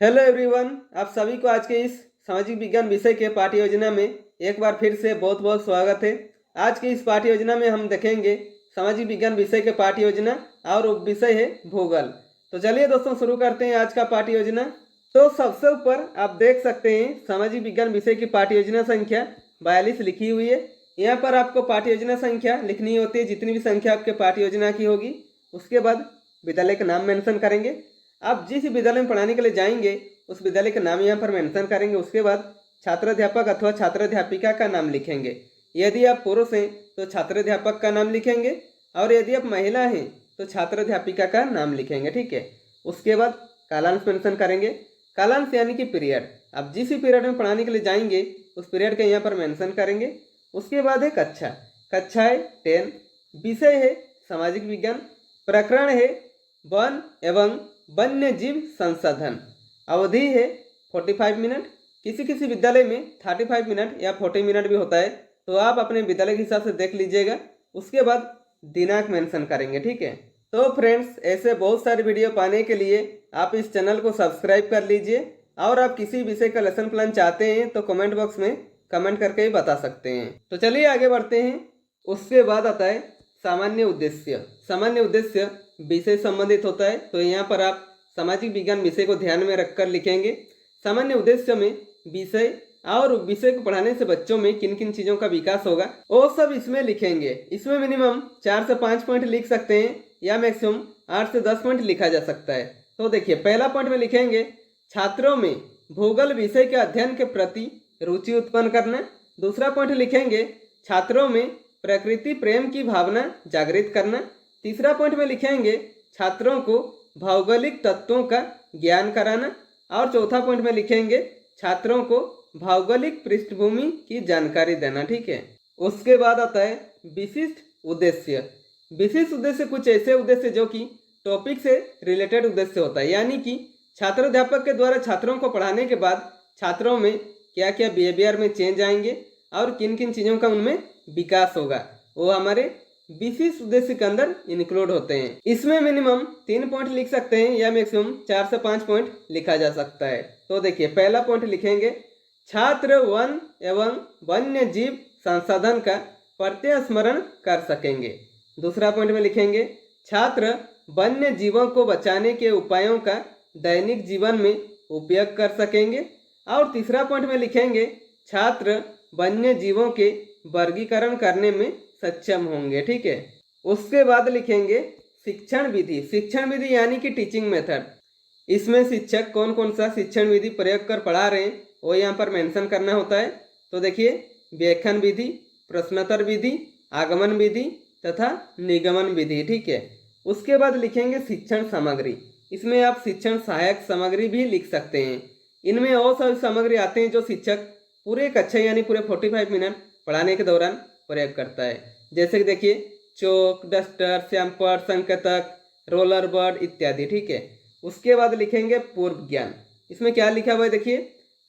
Hello everyone, आप सभी को आज के इस सामाजिक विज्ञान विषय के पाठ्य योजना में एक बार फिर से बहुत बहुत स्वागत है। आज की इस पाठ्य योजना में हम देखेंगे सामाजिक विज्ञान विषय के पाठ्य योजना और विषय है भूगोल। तो चलिए दोस्तों शुरू करते हैं आज का पाठ्य योजना। तो सबसे ऊपर आप देख सकते हैं सामाजिक विज्ञान विषय की पाठ्य योजना संख्या 42 लिखी हुई है। यहाँ पर आपको पाठ्य योजना संख्या लिखनी होती है, जितनी भी संख्या आपके पाठ्य योजना की होगी। उसके बाद विद्यालय का नाम मेंशन करेंगे। आप जिस विद्यालय में पढ़ाने के लिए जाएंगे उस विद्यालय का नाम यहाँ पर मेंशन करेंगे। उसके बाद छात्राध्यापक अथवा छात्राध्यापिका का नाम लिखेंगे। यदि आप पुरुष हैं तो छात्राध्यापक का नाम लिखेंगे और यदि आप महिला हैं तो छात्राध्यापिका का नाम लिखेंगे। ठीक है। उसके बाद कालांश मेंशन करेंगे। कालांश यानी कि पीरियड, आप जिस भी पीरियड में पढ़ाने के लिए जाएंगे उस पीरियड का यहाँ पर मेंशन करेंगे। उसके बाद है कक्षा, कक्षा है 10, विषय है सामाजिक विज्ञान, प्रकरण है वन एवं वन्य जीव संसाधन, अवधि है 45 मिनट। किसी किसी विद्यालय में 35 मिनट या 40 मिनट भी होता है, तो आप अपने विद्यालय के हिसाब से देख लीजिएगा। उसके बाद दिनांक मेंशन करेंगे। ठीक है। तो फ्रेंड्स, ऐसे बहुत सारे वीडियो पाने के लिए आप इस चैनल को सब्सक्राइब कर लीजिए और आप किसी विषय का लेसन प्लान चाहते हैं तो कमेंट बॉक्स में कमेंट करके ही बता सकते हैं। तो चलिए आगे बढ़ते हैं। उसके बाद आता है सामान्य उद्देश्य। सामान्य उद्देश्य विषय संबंधित होता है, तो यहाँ पर आप सामाजिक विज्ञान विषय को ध्यान में रखकर लिखेंगे। सामान्य उद्देश्य में विषय और विषय को पढ़ाने से बच्चों में किन किन चीज़ों का विकास होगा वो सब इसमें लिखेंगे। इसमें मिनिमम 4 से 5 पॉइंट लिख सकते हैं या मैक्सिमम 8 से 10 पॉइंट लिखा जा सकता है। तो देखिए, पहला पॉइंट में लिखेंगे छात्रों में भूगोल विषय के अध्ययन के प्रति रुचि उत्पन्न करना। दूसरा पॉइंट लिखेंगे छात्रों में प्रकृति प्रेम की भावना जागृत करना। तीसरा पॉइंट में लिखेंगे छात्रों को भौगोलिक तत्वों का ज्ञान कराना। और चौथा पॉइंट में लिखेंगे छात्रों को भौगोलिक पृष्ठभूमि की जानकारी देना। ठीक है। उसके बाद आता है विशिष्ट उद्देश्य। विशिष्ट उद्देश्य कुछ ऐसे उद्देश्य जो कि टॉपिक से रिलेटेड उद्देश्य होता है, यानी कि छात्राध्यापक के द्वारा छात्रों को पढ़ाने के बाद छात्रों में क्या क्या बिहेवियर में चेंज आएंगे और किन किन चीज़ों का उनमें विकास होगा, वो हमारे विशिष्ट उद्देश्य के अंदर इंक्लूड होते हैं। इसमें मिनिमम 3 पॉइंट लिख सकते हैं या मैक्सिमम 4 से 5 पॉइंट लिखा जा सकता है। तो देखिए, पहला पॉइंट लिखेंगे छात्र वन एवं वन्य जीव संसाधन का प्रत्यय स्मरण कर सकेंगे। दूसरा पॉइंट में लिखेंगे छात्र वन्य जीवों को बचाने के उपायों का दैनिक जीवन में उपयोग कर सकेंगे। और तीसरा पॉइंट में लिखेंगे छात्र वन्य जीवों के वर्गीकरण करने में सक्षम होंगे। ठीक है। उसके बाद लिखेंगे शिक्षण विधि। शिक्षण विधि यानी कि टीचिंग मेथड। इसमें शिक्षक कौन कौन सा शिक्षण विधि प्रयोग कर पढ़ा रहे हैं वो यहाँ पर मेंशन करना होता है। तो देखिए, व्याख्यान विधि, प्रश्नोत्तर विधि, आगमन विधि तथा निगमन विधि। ठीक है। उसके बाद लिखेंगे शिक्षण सामग्री। इसमें आप शिक्षण सहायक सामग्री भी लिख सकते हैं। इनमें और सारी सामग्री आते हैं जो शिक्षक पूरे कक्षा यानी पूरे 45 मिनट पढ़ाने के दौरान प्रयोग करता है। जैसे कि देखिए, चौक, डस्टर, श्यामपट, संकेतक, रोलर बोर्ड इत्यादि। ठीक है। उसके बाद लिखेंगे पूर्व ज्ञान। इसमें क्या लिखा हुआ है देखिए,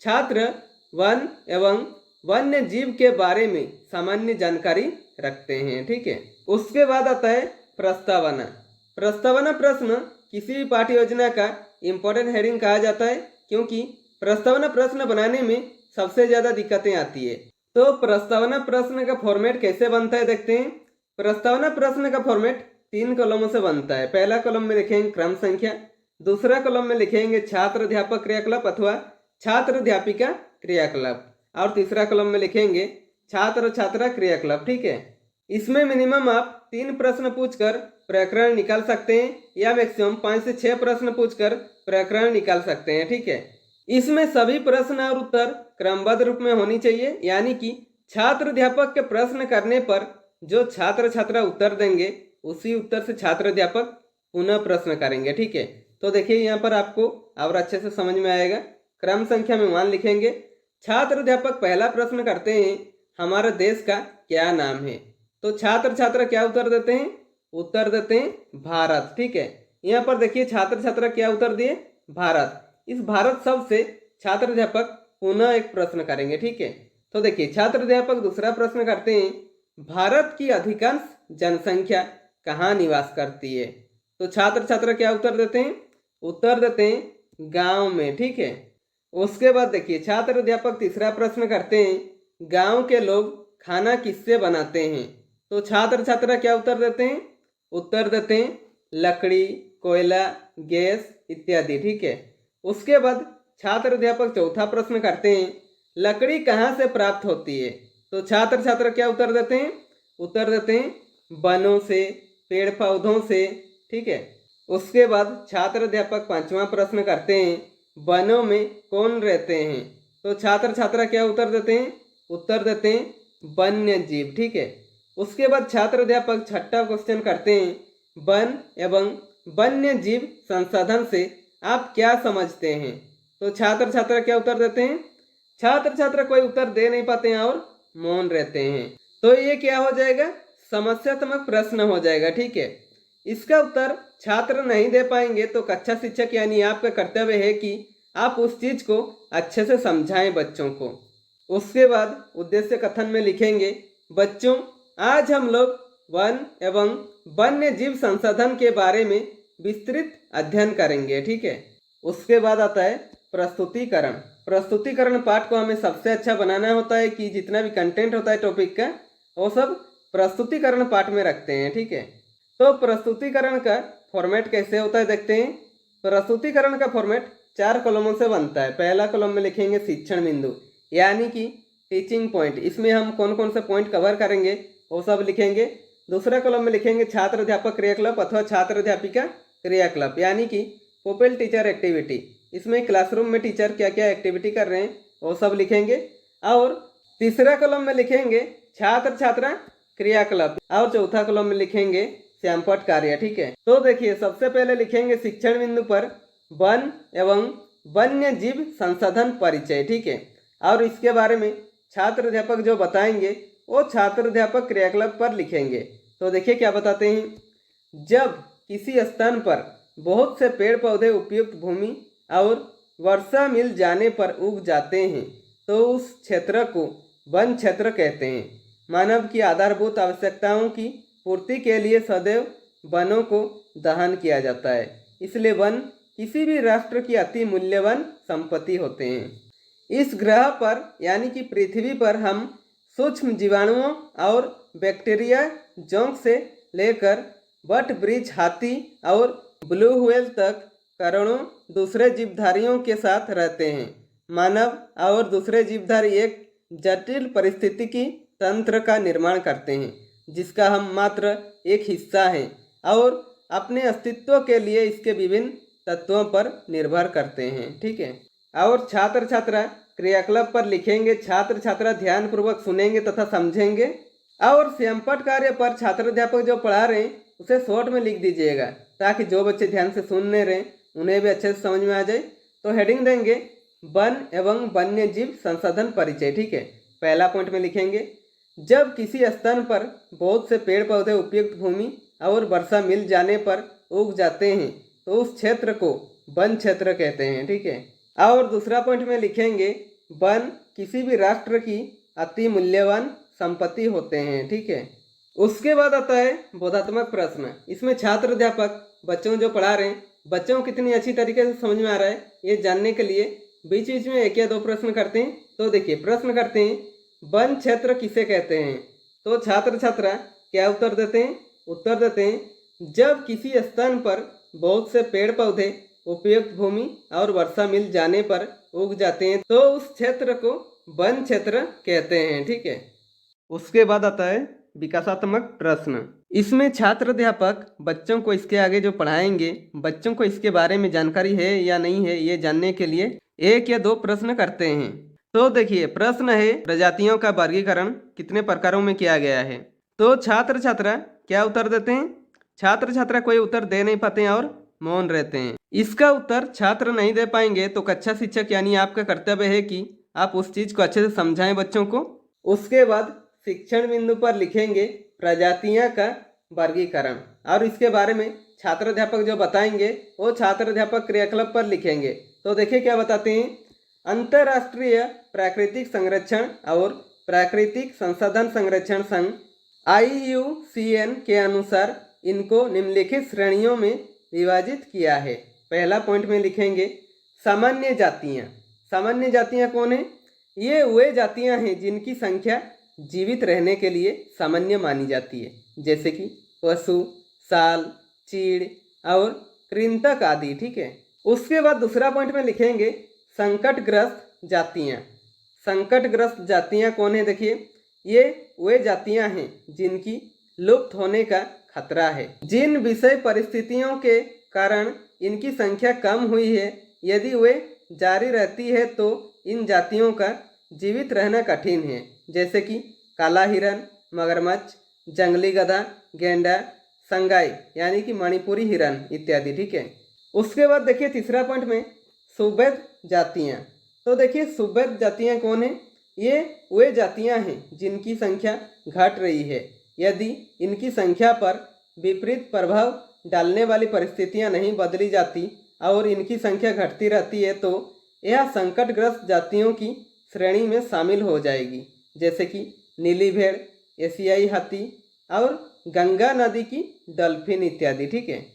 छात्र वन एवं वन्य जीव के बारे में सामान्य जानकारी रखते हैं। ठीक है। उसके बाद आता है प्रस्तावना। प्रस्तावना प्रश्न किसी भी पाठ्य योजना का इम्पोर्टेंट हेडिंग कहा जाता है, क्योंकि प्रस्तावना प्रश्न बनाने में सबसे ज़्यादा दिक्कतें आती है। तो प्रस्तावना प्रश्न का फॉर्मेट कैसे बनता है देखते हैं। प्रस्तावना प्रश्न का फॉर्मेट 3 कॉलमों से बनता है। पहला कॉलम में लिखेंगे क्रम संख्या, दूसरा कॉलम में लिखेंगे छात्र अध्यापक क्रियाकलाप अथवा छात्र अध्यापिका क्रियाकलाप, और तीसरा कॉलम में लिखेंगे छात्र छात्रा क्रियाकलाप। ठीक है। इसमें मिनिमम आप 3 प्रश्न पूछकर प्रकरण निकाल सकते हैं या मैक्सिमम 5 से 6 प्रश्न पूछकर प्रकरण निकाल सकते हैं। ठीक है। इसमें सभी प्रश्न और उत्तर क्रमबद्ध रूप में होनी चाहिए, यानी कि छात्र अध्यापक के प्रश्न करने पर जो छात्र छात्रा उत्तर देंगे उसी उत्तर से छात्र अध्यापक पुनः प्रश्न करेंगे। ठीक है। तो देखिए, यहाँ पर आपको और अच्छे से समझ में आएगा। क्रम संख्या में 1 लिखेंगे छात्र अध्यापक पहला प्रश्न करते हैं हमारे देश का क्या नाम है। तो छात्र छात्रा क्या उत्तर देते हैं? उत्तर देते हैं भारत। ठीक है। यहाँ पर देखिए, छात्र छात्रा क्या उत्तर दिए? भारत। इस भारत शब्द से छात्र अध्यापक पुनः एक प्रश्न करेंगे। ठीक है। तो देखिए, छात्र अध्यापक दूसरा प्रश्न करते हैं भारत की अधिकांश जनसंख्या कहाँ निवास करती है। तो छात्र छात्रा क्या उत्तर देते हैं? उत्तर देते हैं गांव में, ठीक है। उसके बाद देखिए छात्र अध्यापक तीसरा प्रश्न करते हैं, गांव के लोग खाना किससे बनाते हैं? तो छात्र छात्रा क्या उत्तर देते हैं? उत्तर देते हैं लकड़ी, कोयला, गैस इत्यादि, ठीक है। उसके बाद छात्र अध्यापक चौथा प्रश्न करते हैं, लकड़ी कहाँ से प्राप्त होती है? तो छात्र छात्रा क्या उत्तर देते हैं? उत्तर देते हैं वनों से, पेड़ पौधों से, ठीक है। उसके बाद छात्र अध्यापक पांचवा प्रश्न करते हैं, वनों में कौन रहते हैं? तो छात्र छात्रा क्या उत्तर देते हैं? उत्तर देते हैं वन्य जीव, ठीक है। उसके बाद छात्र अध्यापक छठा क्वेश्चन करते हैं, वन एवं वन्य जीव संसाधन से आप क्या समझते हैं? तो छात्र छात्रा क्या उत्तर देते हैं? छात्र छात्रा कोई उत्तर दे नहीं पाते हैं और मौन रहते हैं। तो ये क्या हो जाएगा? समस्यात्मक प्रश्न हो जाएगा, ठीक है। इसका उत्तर छात्र नहीं दे पाएंगे तो कक्षा शिक्षक यानी आपका कर्तव्य है कि आप उस चीज को अच्छे से समझाएं बच्चों को। उसके बाद उद्देश्य कथन में लिखेंगे, बच्चों आज हम लोग वन एवं वन्य जीव संसाधन के बारे में विस्तृत अध्ययन करेंगे, ठीक है। उसके बाद आता है प्रस्तुतिकरण। प्रस्तुतिकरण पाठ को हमें सबसे अच्छा बनाना होता है कि जितना भी कंटेंट होता है टॉपिक का वो सब प्रस्तुतिकरण पाठ में रखते हैं, ठीक है। तो प्रस्तुतिकरण का फॉर्मेट कैसे होता है देखते हैं। प्रस्तुतिकरण का फॉर्मेट 4 कॉलमों से बनता है। पहला कॉलम में लिखेंगे शिक्षण बिंदु यानी कि टीचिंग पॉइंट, इसमें हम कौन कौन से पॉइंट कवर करेंगे वो सब लिखेंगे। दूसरा कॉलम में लिखेंगे छात्र अध्यापक क्रियाकलाप अथवा छात्र अध्यापिका क्रियाकलाप यानी कि पुपिल टीचर एक्टिविटी, इसमें क्लासरूम में टीचर क्या क्या एक्टिविटी कर रहे हैं वो सब लिखेंगे। और तीसरा कॉलम में लिखेंगे छात्र छात्रा क्रियाकलाप और चौथा कॉलम में लिखेंगे श्यामपट कार्य, ठीक है। तो देखिए सबसे पहले लिखेंगे शिक्षण बिंदु पर वन एवं वन्य जीव संसाधन परिचय, ठीक है। और इसके बारे में छात्र अध्यापक जो बताएंगे वो छात्र अध्यापक क्रियाकलाप पर लिखेंगे। तो देखिए क्या बताते हैं, जब किसी स्थान पर बहुत से पेड़ पौधे उपयुक्त भूमि और वर्षा मिल जाने पर उग जाते हैं तो उस क्षेत्र को वन क्षेत्र कहते हैं। मानव की आधारभूत आवश्यकताओं की पूर्ति के लिए सदैव वनों को दहन किया जाता है, इसलिए वन किसी भी राष्ट्र की अति मूल्यवान संपत्ति होते हैं। इस ग्रह पर यानी कि पृथ्वी पर हम सूक्ष्म जीवाणुओं और बैक्टीरिया जोंक से लेकर वट वृक्ष, हाथी और ब्लू व्हेल तक करोड़ों दूसरे जीवधारियों के साथ रहते हैं। मानव और दूसरे जीवधारी एक जटिल पारिस्थितिकी तंत्र का निर्माण करते हैं जिसका हम मात्र एक हिस्सा हैं और अपने अस्तित्व के लिए इसके विभिन्न तत्वों पर निर्भर करते हैं, ठीक है। और छात्र छात्रा क्रियाकलाप पर लिखेंगे छात्र छात्रा ध्यानपूर्वक सुनेंगे तथा समझेंगे। और श्यामपट कार्य पर छात्र अध्यापक जो पढ़ा रहे हैं उसे शॉर्ट में लिख दीजिएगा ताकि जो बच्चे ध्यान से सुन नहीं रहे उन्हें भी अच्छे से समझ में आ जाए। तो हेडिंग देंगे वन एवं वन्य जीव संसाधन परिचय, ठीक है। पहला पॉइंट में लिखेंगे जब किसी स्थान पर बहुत से पेड़ पौधे उपयुक्त भूमि और वर्षा मिल जाने पर उग जाते हैं तो उस क्षेत्र को वन क्षेत्र कहते हैं, ठीक है। और दूसरा पॉइंट में लिखेंगे वन किसी भी राष्ट्र की अति मूल्यवान संपत्ति होते हैं, ठीक है। उसके बाद आता है बोधात्मक प्रश्न। इसमें छात्र अध्यापक बच्चों जो पढ़ा रहे हैं बच्चों को कितनी अच्छी तरीके से समझ में आ रहा है ये जानने के लिए बीच बीच में एक या दो प्रश्न करते हैं। तो देखिए प्रश्न करते हैं वन क्षेत्र किसे कहते हैं? तो छात्र छात्रा क्या उत्तर देते हैं? उत्तर देते हैं जब किसी स्थान पर बहुत से पेड़ पौधे उपयुक्त भूमि और वर्षा मिल जाने पर उग जाते हैं तो उस क्षेत्र को वन क्षेत्र कहते हैं, ठीक है। उसके बाद आता है विकासात्मक प्रश्न। इसमें छात्र अध्यापक बच्चों को इसके आगे जो पढ़ाएंगे बच्चों को इसके बारे में जानकारी है या नहीं है ये जानने के लिए एक या दो प्रश्न करते हैं। तो देखिए प्रश्न है प्रजातियों का वर्गीकरण कितने प्रकारों में किया गया है? तो छात्र छात्रा क्या उत्तर देते हैं? छात्र छात्रा कोई उत्तर दे नहीं पाते हैं और मौन रहते हैं। इसका उत्तर छात्र नहीं दे पाएंगे तो कक्षा शिक्षक यानी आपका कर्तव्य है कि आप उस चीज को अच्छे से समझाएं बच्चों को। उसके बाद शिक्षण बिंदु पर लिखेंगे प्रजातियां का वर्गीकरण और इसके बारे में छात्र अध्यापक जो बताएंगे वो छात्र अध्यापक क्रियाकलाप पर लिखेंगे। तो देखिए क्या बताते हैं, अंतर्राष्ट्रीय प्राकृतिक संरक्षण और प्राकृतिक संसाधन संरक्षण संघ IUCN के अनुसार इनको निम्नलिखित श्रेणियों में विभाजित किया है। पहला पॉइंट में लिखेंगे सामान्य जातियाँ। सामान्य जातियाँ कौन है? ये वे जातियाँ हैं जिनकी संख्या जीवित रहने के लिए सामान्य मानी जाती है, जैसे कि पशु, साल, चीड़ और कृंतक आदि। ठीक है। उसके बाद दूसरा पॉइंट में लिखेंगे संकटग्रस्त जातियाँ। संकटग्रस्त जातियाँ कौन है? देखिए, ये वे जातियाँ हैं जिनकी लुप्त होने का खतरा है। जिन विषय परिस्थितियों के कारण इनकी संख्या कम हुई है, यदि वे जारी रहती है तो इन जातियों का जीवित रहना कठिन है, जैसे कि काला हिरन, मगरमच्छ, जंगली गधा, गेंडा, संगाई यानी कि मणिपुरी हिरन इत्यादि। ठीक है। उसके बाद देखिए तीसरा पॉइंट में सुबेद जातियाँ। तो देखिए सुबेद जातियाँ कौन है? ये वे जातियाँ हैं जिनकी संख्या घट रही है। यदि इनकी संख्या पर विपरीत प्रभाव डालने वाली परिस्थितियाँ नहीं बदली जाती और इनकी संख्या घटती रहती है तो यह संकटग्रस्त जातियों की श्रेणी में शामिल हो जाएगी, जैसे कि नीली भेड़, एशियाई हाथी और गंगा नदी की डॉल्फिन इत्यादि। ठीक है।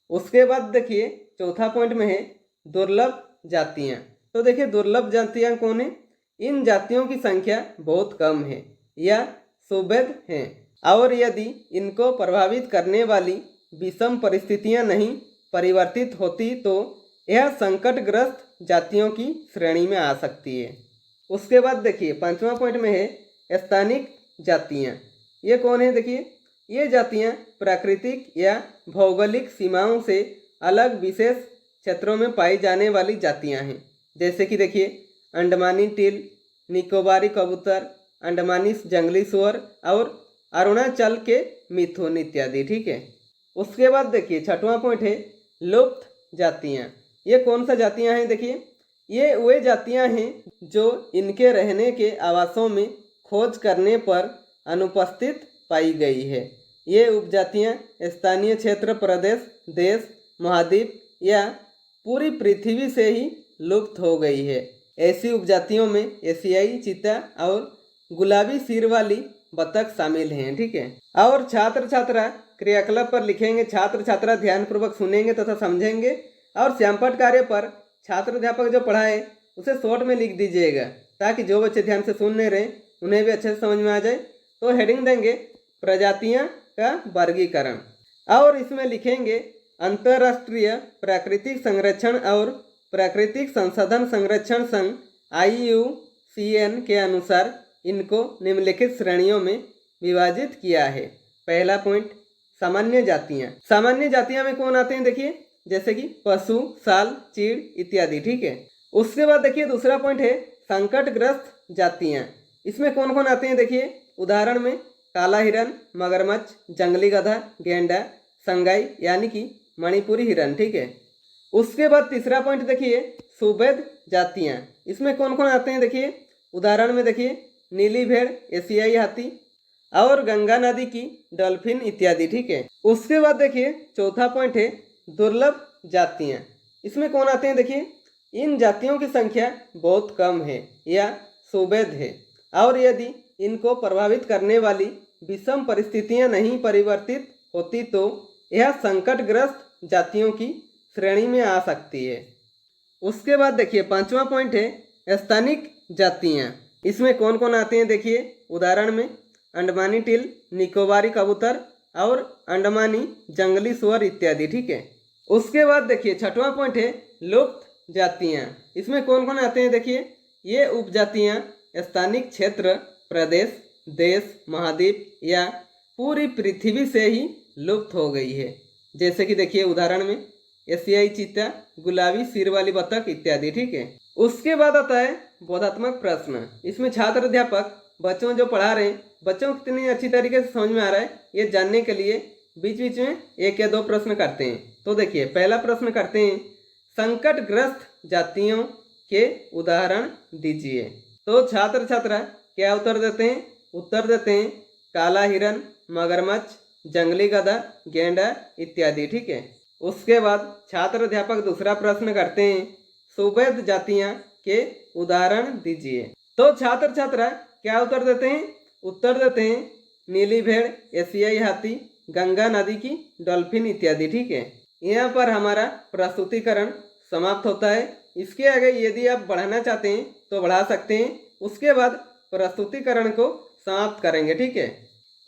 उसके बाद देखिए चौथा पॉइंट में है दुर्लभ जातियाँ। तो देखिए दुर्लभ जातियाँ कौन है? इन जातियों की संख्या बहुत कम है या सुबेद हैं और यदि इनको प्रभावित करने वाली विषम परिस्थितियां नहीं परिवर्तित होती तो यह संकटग्रस्त जातियों की श्रेणी में आ सकती है। उसके बाद देखिए पांचवा पॉइंट में है स्थानिक जातियाँ। ये कौन है? देखिए ये जातियाँ प्राकृतिक या भौगोलिक सीमाओं से अलग विशेष क्षेत्रों में पाई जाने वाली जातियाँ हैं, जैसे कि देखिए अंडमानी टील, निकोबारी कबूतर, अंडमानी जंगली सुअर और अरुणाचल के मिथुन इत्यादि। ठीक है। उसके बाद देखिए छठवां पॉइंट है लुप्त जातियाँ। ये कौन सा जातियाँ हैं? देखिए ये वे जातियाँ हैं जो इनके रहने के आवासों में खोज करने पर अनुपस्थित पाई गई है। ये उपजातियाँ स्थानीय क्षेत्र, प्रदेश, देश, महाद्वीप या पूरी पृथ्वी से ही लुप्त हो गई है। ऐसी उपजातियों में एशियाई चीता और गुलाबी सिर वाली बतख शामिल हैं। ठीक है। और छात्र छात्रा क्रियाकलाप पर लिखेंगे। छात्र छात्रा ध्यानपूर्वक सुनेंगे तथा समझेंगे और श्यामपट कार्य पर छात्र अध्यापक जो पढ़ाए उसे शॉर्ट में लिख दीजिएगा, ताकि जो बच्चे ध्यान से सुन नहीं रहे उन्हें भी अच्छे से समझ में आ जाए। तो हेडिंग देंगे प्रजातियां का वर्गीकरण और इसमें लिखेंगे अंतर्राष्ट्रीय प्राकृतिक संरक्षण और प्राकृतिक संसाधन संरक्षण संघ IUCN के अनुसार इनको निम्नलिखित श्रेणियों में विभाजित किया है। पहला पॉइंट सामान्य जातियाँ। सामान्य जातियाँ में कौन आते हैं? देखिए जैसे कि पशु, साल, चीड़ इत्यादि। ठीक है। उसके बाद देखिए दूसरा पॉइंट है संकटग्रस्त जातियाँ। इसमें कौन कौन आते हैं? देखिए उदाहरण में काला हिरन, मगरमच्छ, जंगली गधा, गेंडा, संगाई यानी कि मणिपुरी हिरन। ठीक है। उसके बाद तीसरा पॉइंट देखिए सुबेद जातियाँ। इसमें कौन कौन आते हैं? देखिए उदाहरण में देखिए नीली भेड़, एशियाई हाथी और गंगा नदी की डॉल्फिन इत्यादि। ठीक है। उसके बाद देखिए चौथा पॉइंट है दुर्लभ जातियाँ। इसमें कौन आते हैं? देखिए इन जातियों की संख्या बहुत कम है या सुबेद है और यदि इनको प्रभावित करने वाली विषम परिस्थितियां नहीं परिवर्तित होती तो यह संकटग्रस्त जातियों की श्रेणी में आ सकती है। उसके बाद देखिए पांचवा पॉइंट है स्थानिक जातियाँ। इसमें कौन कौन आते हैं? देखिए उदाहरण में अंडमानी टील, निकोबारी कबूतर और अंडमानी जंगली सुअर इत्यादि। ठीक है। उसके बाद देखिए छठवां पॉइंट है लुप्त जातियाँ। इसमें कौन कौन आते हैं? देखिए ये उपजातियाँ स्थानिक क्षेत्र, प्रदेश, देश, महाद्वीप या पूरी पृथ्वी से ही लुप्त हो गई है, जैसे कि देखिए उदाहरण में एशियाई चीता, गुलाबी सिर वाली बतख इत्यादि। ठीक है। उसके बाद आता है बोधात्मक प्रश्न। इसमें छात्र अध्यापक बच्चों जो पढ़ा रहे हैं बच्चों को कितनी अच्छी तरीके से समझ में आ रहा है ये जानने के लिए बीच बीच में एक या दो प्रश्न करते हैं। तो देखिए पहला प्रश्न करते हैं संकटग्रस्त जातियों के उदाहरण दीजिए। तो छात्र छात्रा क्या उत्तर देते हैं? उत्तर देते हैं काला हिरन, मगरमच्छ, जंगली गधा, गेंडा इत्यादि। ठीक है। उसके बाद छात्र अध्यापक दूसरा प्रश्न करते हैं सुबेद जातियाँ के उदाहरण दीजिए। तो छात्र छात्रा क्या उत्तर देते हैं? उत्तर देते हैं नीली भेड़, एशियाई हाथी, गंगा नदी की डॉल्फिन इत्यादि। ठीक है। यहाँ पर हमारा प्रस्तुतिकरण समाप्त होता है। इसके आगे यदि आप बढ़ाना चाहते हैं तो बढ़ा सकते हैं। उसके बाद प्रस्तुतिकरण को समाप्त करेंगे, ठीक है।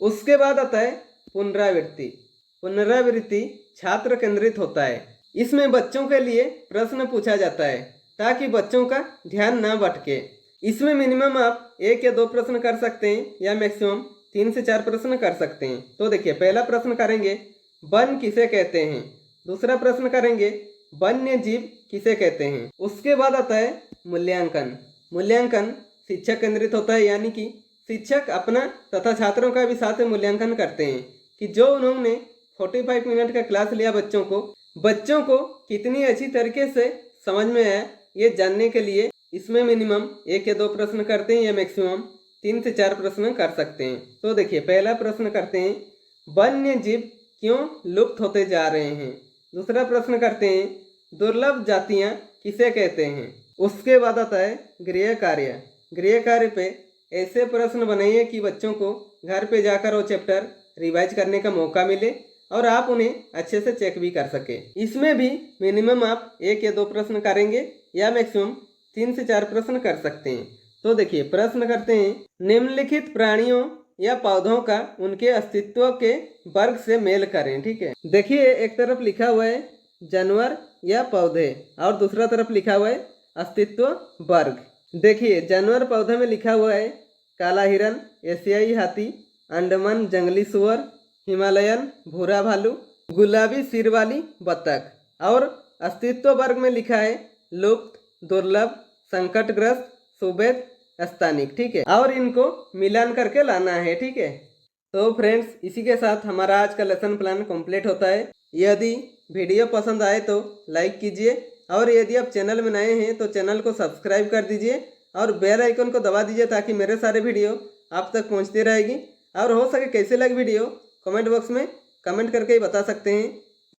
उसके बाद आता है पुनरावृत्ति। पुनरावृत्ति छात्र केंद्रित होता है। इसमें बच्चों के लिए प्रश्न पूछा जाता है ताकि बच्चों का ध्यान ना भटके। इसमें मिनिमम आप 1 या 2 प्रश्न कर सकते हैं या मैक्सिमम 3 से 4 प्रश्न कर सकते हैं। तो देखिए, पहला प्रश्न करेंगे वन किसे कहते हैं। दूसरा प्रश्न करेंगे वन्य जीव किसे कहते हैं। उसके बाद आता है मूल्यांकन। मूल्यांकन शिक्षक केंद्रित होता है, यानी कि शिक्षक अपना तथा छात्रों का भी साथ में मूल्यांकन करते हैं कि जो उन्होंने 45 मिनट का क्लास लिया बच्चों को कितनी अच्छी तरीके से समझ में आया, ये जानने के लिए इसमें मिनिमम 1 या 2 प्रश्न करते हैं या मैक्सिमम 3 से 4 प्रश्न कर सकते हैं। तो देखिए, पहला प्रश्न करते हैं वन्य जीव क्यों लुप्त होते जा रहे हैं। दूसरा प्रश्न करते हैं दुर्लभ जातियां किसे कहते हैं। उसके बाद आता है गृह कार्य। गृह कार्य पे ऐसे प्रश्न बनाइए कि बच्चों को घर पे जाकर वो चैप्टर रिवाइज करने का मौका मिले और आप उन्हें अच्छे से चेक भी कर सके। इसमें भी मिनिमम आप 1 या 2 प्रश्न करेंगे या मैक्सिमम 3 से 4 प्रश्न कर सकते हैं। तो देखिए, प्रश्न करते हैं निम्नलिखित प्राणियों या पौधों का उनके अस्तित्व के वर्ग से मेल करें, ठीक है। देखिए, एक तरफ लिखा हुआ है जानवर या पौधे और दूसरा तरफ लिखा हुआ है अस्तित्व वर्ग। देखिए, जानवर पौधे में लिखा हुआ है काला हिरन, एशियाई हाथी, अंडमान जंगली सुअर, हिमालयन भूरा भालू, गुलाबी सिर वाली बत्तख। और अस्तित्व वर्ग में लिखा है लुप्त, दुर्लभ, संकटग्रस्त, सुभेद, स्थानिक, ठीक है। और इनको मिलान करके लाना है, ठीक है। तो फ्रेंड्स, इसी के साथ हमारा आज का लेसन प्लान कंप्लीट होता है। यदि वीडियो पसंद आए तो लाइक कीजिए और यदि आप चैनल में नए हैं तो चैनल को सब्सक्राइब कर दीजिए और बेल आइकन को दबा दीजिए ताकि मेरे सारे वीडियो आप तक पहुंचती रहेगी। और हो सके कैसे लगे वीडियो कमेंट बॉक्स में कमेंट करके ही बता सकते हैं।